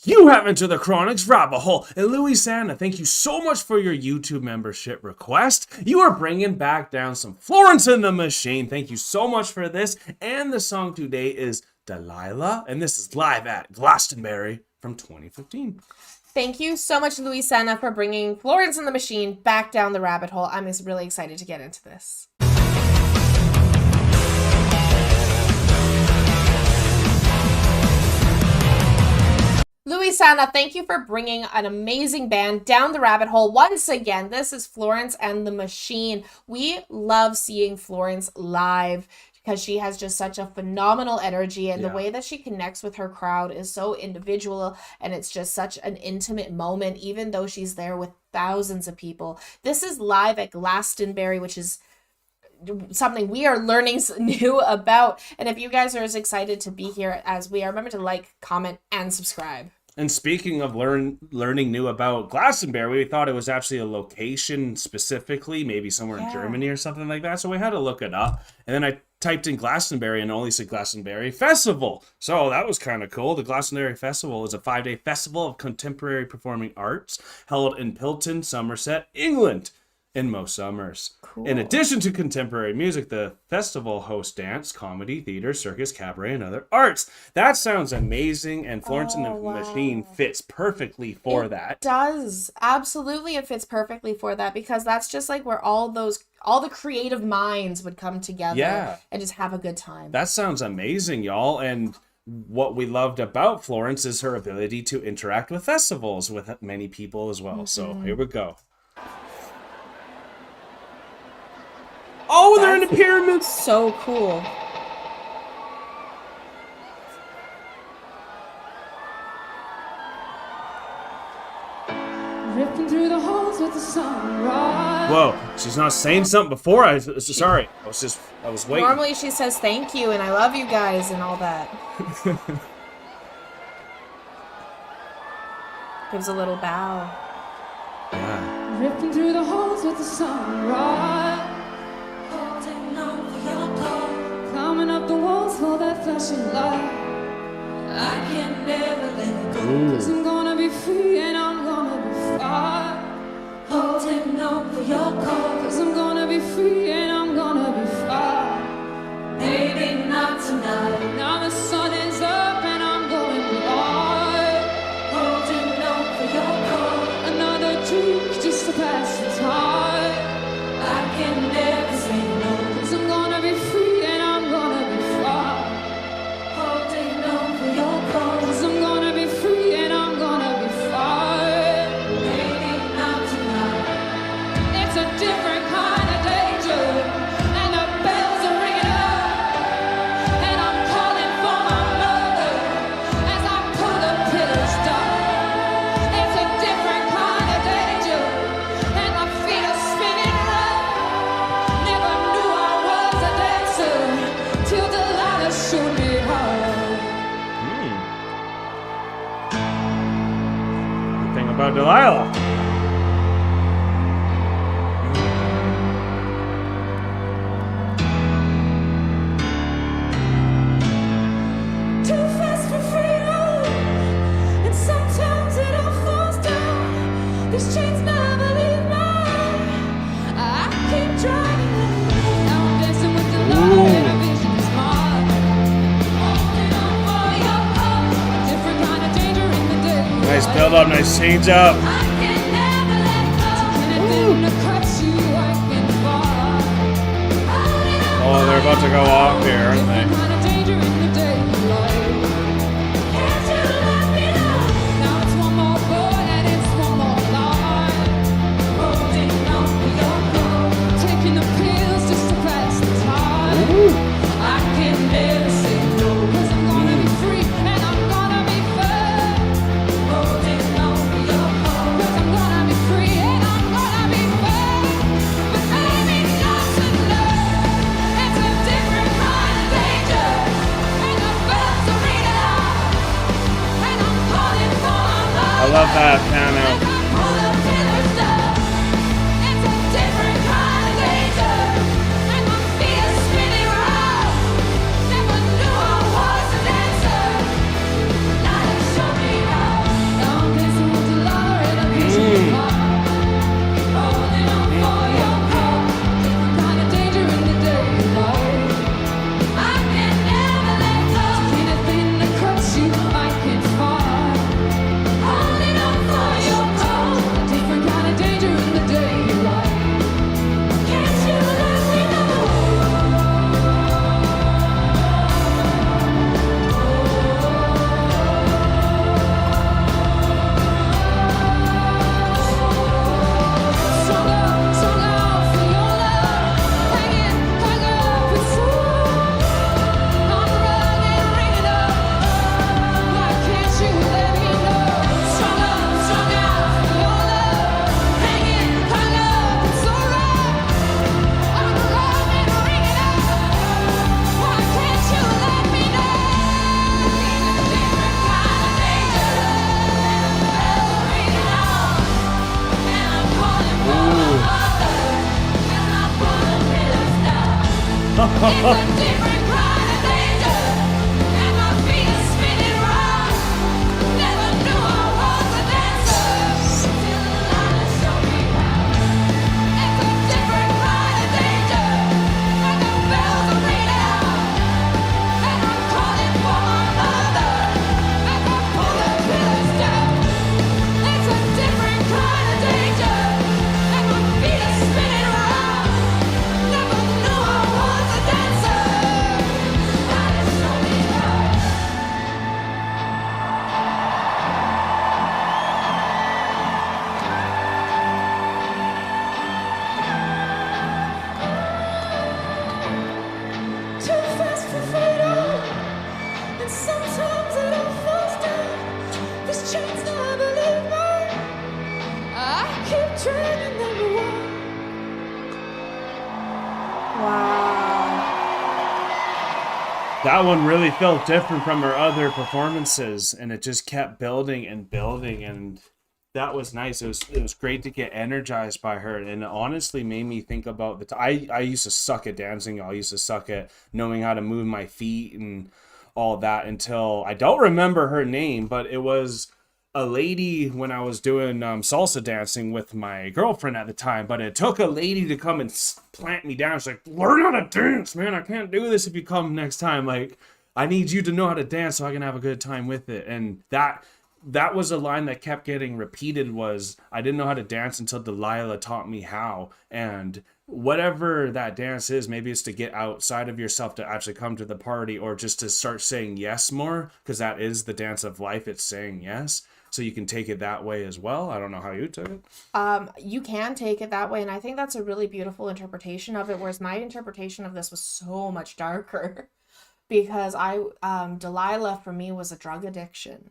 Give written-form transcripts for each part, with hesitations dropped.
You have Enter the Chronic's Rabbit Hole. And Louisanna, thank you so much for your YouTube membership request. You are bringing back down some Florence and the Machine. Thank you so much for this. And the song today is Delilah. And this is live at Glastonbury from 2015. Thank you so much, Louisanna, for bringing Florence and the Machine back down the rabbit hole. I'm just really excited to get into this. Louisanna, thank you for bringing an amazing band down the rabbit hole once again. This is Florence and the Machine. We love seeing Florence live because she has just such a phenomenal energy, and the way that she connects with her crowd is so individual, and it's just such an intimate moment, even though she's there with thousands of people. This is live at Glastonbury, which is something we are learning new about. And if you guys are as excited to be here as we are, remember to like, comment, and subscribe. And speaking of learning new about Glastonbury, we thought it was actually a location specifically, maybe somewhere in Germany or something like that. So we had to look it up. And then I typed in Glastonbury and only said Glastonbury Festival. So that was kind of cool. The Glastonbury Festival is a 5-day festival of contemporary performing arts held in Pilton, Somerset, England, in most summers. Cool. In addition to contemporary music, the festival hosts dance, comedy, theater, circus, cabaret, and other arts. That sounds amazing, and Florence and the Machine fits perfectly for that. It does. Absolutely, it fits perfectly for that, because that's just like where all the creative minds would come together and just have a good time. That sounds amazing, y'all. And what we loved about Florence is her ability to interact with festivals with many people as well. Mm-hmm. So here we go. Oh, they're in the pyramids. So cool. Ripping through the halls with the sunrise. Whoa, she's not saying something before. Sorry. I was waiting. Normally she says thank you and I love you guys and all that. Gives a little bow. Yeah. Ripping through the halls with the sunrise. Climbing up the walls for that flashing light. I can never let it go. Cause I'm gonna be free and I'm gonna be fine. Holding on for your call. Cause I'm gonna be free and I'm gonna be fine. Maybe not tonight. Now the sun is up and I'm going blind. Holding on for your call. Another drink just to pass the time. I can never say no. Cause I'm gonna be free. About Delilah. Too fast for freedom, and sometimes it all falls down. These chains never leave me. I keep driving. Now I'm dancing with Delilah, and a vision is mine. Holding on for your love, a different kind of danger in the day. Nice build up, nice change up. Oh, they're about to go off here, aren't they? I love that piano. different kind of danger, and my feet are spinning round. Never knew I was a dancer till Delilah showed me how. It's a different kind of danger, and the bells are ringing out. And I'm calling for my mother, and I pull the pillars down. It's a different kind of danger, and my feet are spinning around. Never knew I was a dancer. Delilah showed me how. Too fast for freedom, and sometimes it all falls down. This chain's not believe me. I keep dragging them away. Wow. That one really felt different from her other performances, and it just kept building and building, and that was nice. It was great to get energized by her, and it honestly made me think about I used to suck at dancing. I used to suck at knowing how to move my feet and all that until I don't remember her name, but it was a lady when I was doing salsa dancing with my girlfriend at the time. But it took a lady to come and plant me down. She's like, learn how to dance, man. I can't do this if you come next time. Like, I need you to know how to dance so I can have a good time with it. And that was a line that kept getting repeated was, I didn't know how to dance until Delilah taught me how. And whatever that dance is, maybe it's to get outside of yourself to actually come to the party, or just to start saying yes more, because that is the dance of life. It's saying yes. So you can take it that way as well. I don't know how you took it. You can take it that way, and I think that's a really beautiful interpretation of it, whereas my interpretation of this was so much darker because Delilah for me was a drug addiction.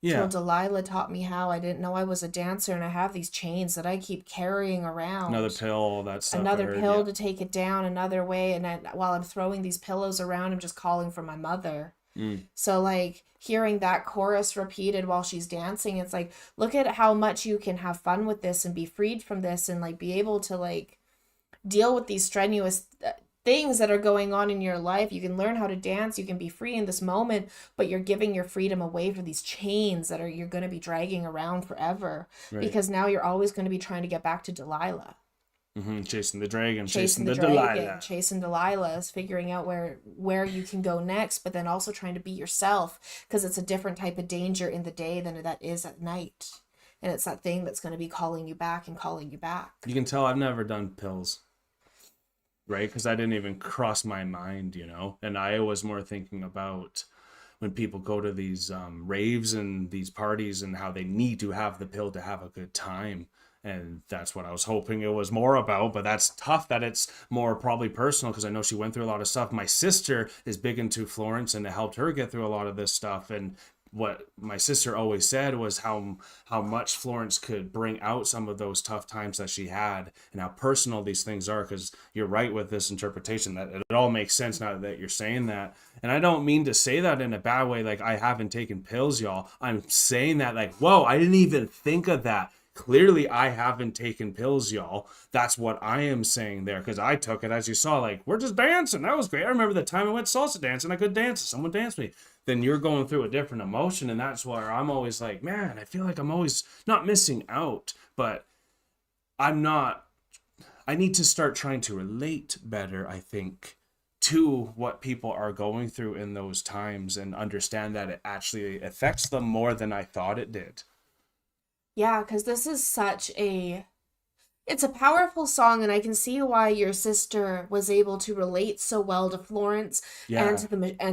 Yeah. Till Delilah taught me how. I didn't know I was a dancer, and I have these chains that I keep carrying around. Another pill, that stuff. Another pill to take it down, another way, and while I'm throwing these pillows around, I'm just calling for my mother. So like hearing that chorus repeated while she's dancing, it's like, look at how much you can have fun with this and be freed from this, and like be able to like deal with these strenuous things that are going on in your life. You can learn how to dance, you can be free in this moment, but you're giving your freedom away for these chains that you're going to be dragging around forever. Right. Because now you're always going to be trying to get back to Delilah. Chasing the dragon, chasing the dragon, Delilah. Chasing Delilah is figuring out where you can go next, but then also trying to be yourself, because it's a different type of danger in the day than that is at night. And it's that thing that's going to be calling you back and calling you back. You can tell I've never done pills, right? Because I didn't even cross my mind, you know? And I was more thinking about when people go to these raves and these parties and how they need to have the pill to have a good time. And that's what I was hoping it was more about. But that's tough that it's more probably personal, because I know she went through a lot of stuff. My sister is big into Florence, and it helped her get through a lot of this stuff. And what my sister always said was how much Florence could bring out some of those tough times that she had, and how personal these things are. Because you're right with this interpretation, that it all makes sense now that you're saying that. And I don't mean to say that in a bad way, like I haven't taken pills, y'all. I'm saying that like, whoa, I didn't even think of that. Clearly, I haven't taken pills, y'all. That's what I am saying there, because I took it, as you saw, like, we're just dancing. That was great. I remember the time I went salsa dancing. I could dance. Someone danced me. Then you're going through a different emotion, and that's where I'm always like, man, I feel like I'm always not missing out, but I'm not. I need to start trying to relate better, I think, to what people are going through in those times, and understand that it actually affects them more than I thought it did. Yeah, because this is it's a powerful song, and I can see why your sister was able to relate so well to Florence, and to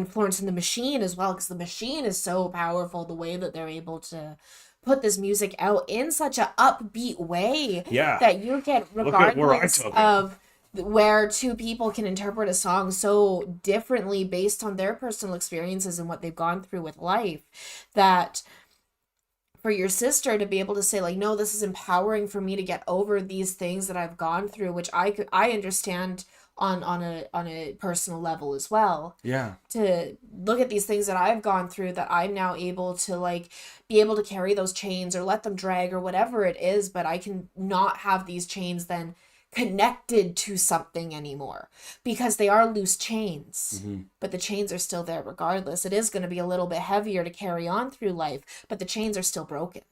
Florence and the Machine as well, because the Machine is so powerful, the way that they're able to put this music out in such a upbeat way that you get, regardless of where two people can interpret a song so differently based on their personal experiences and what they've gone through with life, that for your sister to be able to say like, no, this is empowering for me to get over these things that I've gone through, which I understand on a personal level as well. Yeah. To look at these things that I've gone through, that I'm now able to like be able to carry those chains or let them drag or whatever it is, but I can not have these chains then connected to something anymore, because they are loose chains, but the chains are still there regardless. It is going to be a little bit heavier to carry on through life, but the chains are still broken.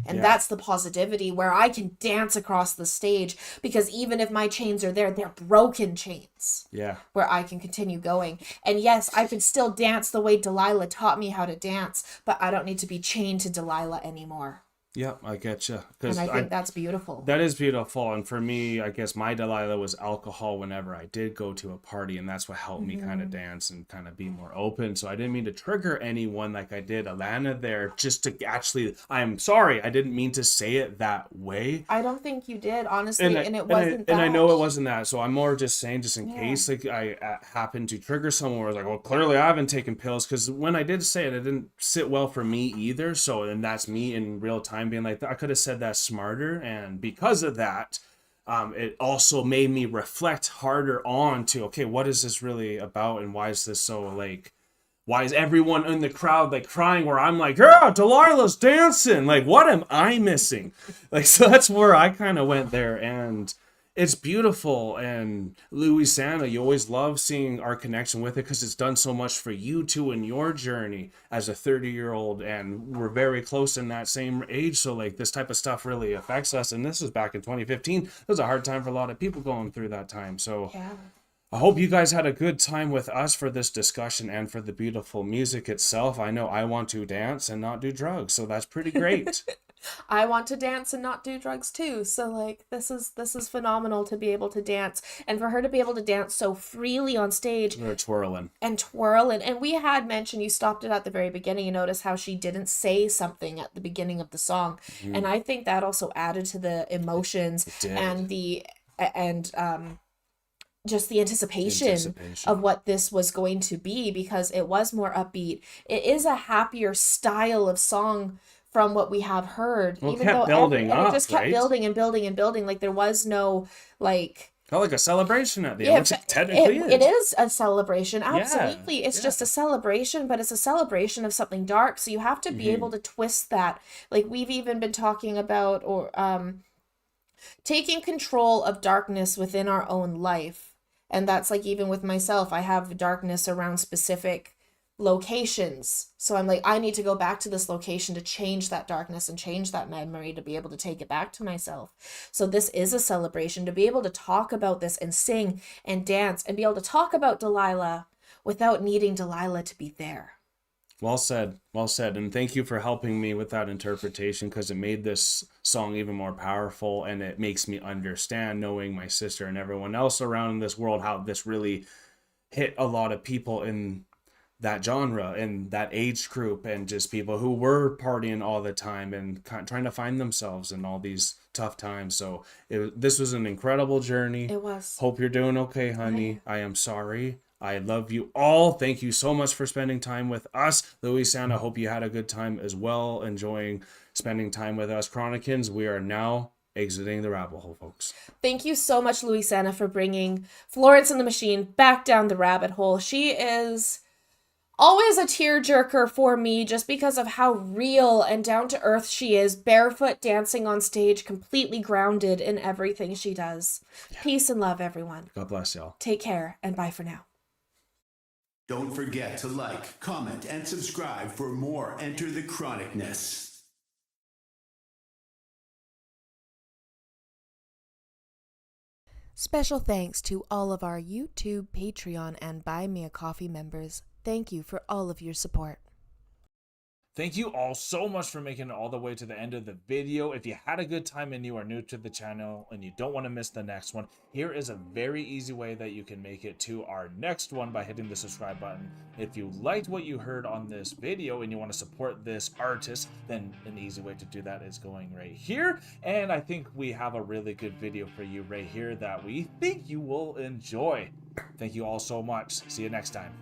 And that's the positivity, where I can dance across the stage, because even if my chains are there, they're broken chains. Yeah. Where I can continue going. And yes, I can still dance the way Delilah taught me how to dance, but I don't need to be chained to Delilah anymore. Yeah, I get you. And I think that's beautiful. That is beautiful. And for me, I guess my Delilah was alcohol whenever I did go to a party. And that's what helped me kind of dance and kind of be more open. So I didn't mean to trigger anyone like I did Alanna there. Just to actually, I'm sorry, I didn't mean to say it that way. I don't think you did, honestly. And it wasn't that. And I know it wasn't that. So I'm more just saying, just in case like I happened to trigger someone where I was like, well, clearly I haven't taken pills. Because when I did say it, it didn't sit well for me either. So, and that's me in real time being like, I could have said that smarter, and because of that, it also made me reflect harder on to, okay, what is this really about, and why is this so, like, why is everyone in the crowd like crying where I'm like, yeah, Delilah's dancing, like, what am I missing? Like, so that's where I kind of went there, and it's beautiful. And Louisiana, you always love seeing our connection with it, because it's done so much for you too in your journey as a 30-year-old, and we're very close in that same age. So like this type of stuff really affects us. And this was back in 2015. It was a hard time for a lot of people going through that time. So I hope you guys had a good time with us for this discussion and for the beautiful music itself. I know I want to dance and not do drugs, so that's pretty great. I want to dance and not do drugs too. So like this is phenomenal to be able to dance, and for her to be able to dance so freely on stage. We're twirling. And we had mentioned, you stopped it at the very beginning, you notice how she didn't say something at the beginning of the song. And I think that also added to the emotions and just the anticipation of what this was going to be, because it was more upbeat. It is a happier style of song from what we have heard. Well, even though building up, it just kept building and building and building. Like there was no like. Felt like a celebration at the end, which it technically is. It is a celebration, absolutely. It's just a celebration, but it's a celebration of something dark. So you have to be able to twist that. Like we've even been talking about, or taking control of darkness within our own life. And that's like, even with myself, I have darkness around specific locations. So I'm like, I need to go back to this location to change that darkness and change that memory to be able to take it back to myself. So this is a celebration to be able to talk about this and sing and dance and be able to talk about Delilah without needing Delilah to be there. Well said. Well said. And thank you for helping me with that interpretation, because it made this song even more powerful, and it makes me understand, knowing my sister and everyone else around in this world, how this really hit a lot of people in that genre and that age group, and just people who were partying all the time and trying to find themselves in all these tough times. So this was an incredible journey. It was. Hope you're doing okay, honey. I am sorry. I love you all. Thank you so much for spending time with us. Louisiana, hope you had a good time as well, enjoying spending time with us. Chronicans, we are now exiting the rabbit hole, folks. Thank you so much, Louisiana, for bringing Florence and the Machine back down the rabbit hole. She is always a tearjerker for me, just because of how real and down to earth she is, barefoot dancing on stage, completely grounded in everything she does. Peace and love, everyone. God bless y'all. Take care, and bye for now. Don't forget to like, comment, and subscribe for more Enter the Chronicness. Special thanks to all of our YouTube, Patreon, and Buy Me a Coffee members. Thank you for all of your support. Thank you all so much for making it all the way to the end of the video. If you had a good time and you are new to the channel and you don't want to miss the next one, here is a very easy way that you can make it to our next one by hitting the subscribe button. If you liked what you heard on this video and you want to support this artist, then an easy way to do that is going right here. And I think we have a really good video for you right here that we think you will enjoy. Thank you all so much. See you next time.